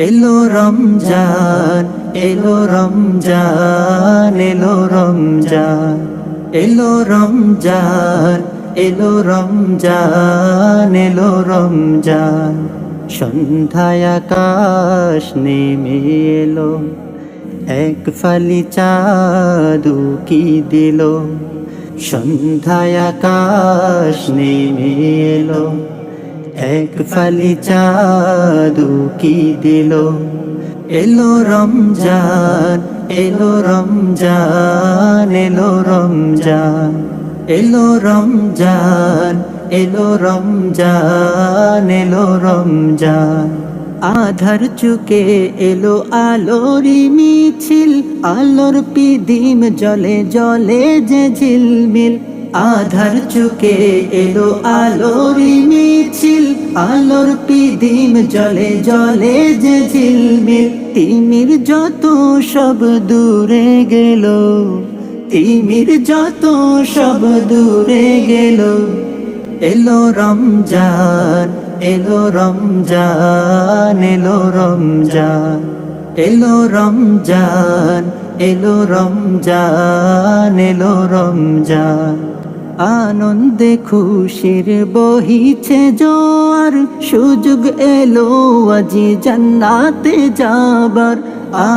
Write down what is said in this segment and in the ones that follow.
এলো রমজান, এলো রমজান, এলো রমজান, এলো রমজান, এলো রমজান, এলো রমজান। সন্ধ্যায় আকাশ নেমে এলো, এক ফালি চাঁদ উকি দিল। সন্ধ্যায় আকাশ নেমে এলো, এক ফালি চাঁদ উকি দিল। এলো রমজান, এলো রমজান, এলো রমজান, এলো রমজান, এলো রমজান, এলো রমজান। আধার চুকে এলো আলোরি মিছিল, আলোর পিদিম জলে জলে যে ঝিলমিল। আধার চুকে এলো আলোরি মিছিল, আলোর পিদিম জলে জলে যে ঝিলমিল। তিমির যত সব দূরে গেল, তিমির যত সব দূরে গেল। এলো রমজান, এলো রমজান, এলো রমজান, এলো রমজান, এলো রমজান, এলো রমজান। আনন্দে খুশির বহিছে জোয়ার, সুযোগ এলো আজি জান্নাতে যাবার।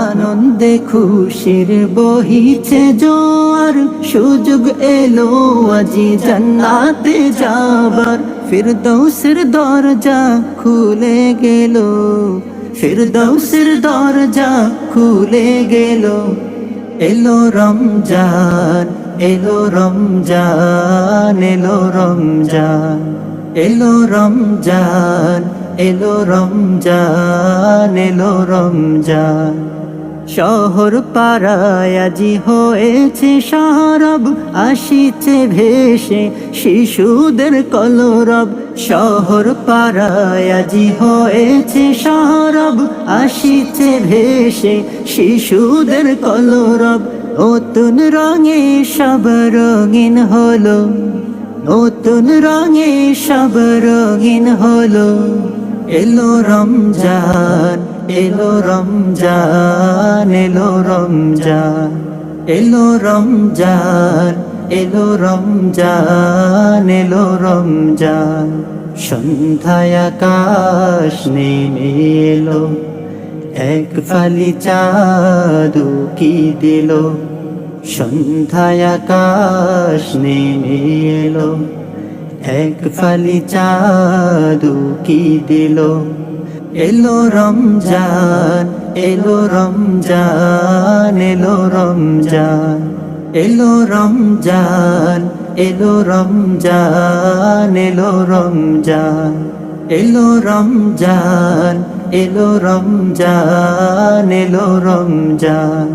আনন্দে খুশির বহিছে জোয়ার, সুযোগ এলো আজি জান্নাতে যাবার। ফিরদৌসের দরজা খুলে গেল, ফিরদৌসের দরজা খুলে গেল। এলো রমজান, এলো রমজান, এলো রমজান, এলো রমজান, এলো রমজান, এলো রমজান। শহর পাড়ায় আজি হয়েছে সরব, আসিছে ভেসে শিশুদের কলরব। শহর পাড়ায় আজি হয়েছে সরব, আসিছে ভেসে শিশুদের কলরব। নতুন রঙে সব রঙিন হলো, নতুন রঙে সব রঙিন হলো। এলো রমজান, এলো রমজান, এলো রমজান, এলো রমজান, এলো রমজান, এলো রমজান। সন্ধ্যায় আকাশ নেমে এলো, এক ফালি চাঁদ উকি দিল। সন্ধ্যায় আকাশ নেমে এলো, এক ফালি চাঁদ উকি দিল। এলো রমজান, এলো রমজান, এলো রমজান, এলো রমজান, এলো রমজান, এলো রমজান, এলো রমজান, এলো রমজান, এলো রমজান।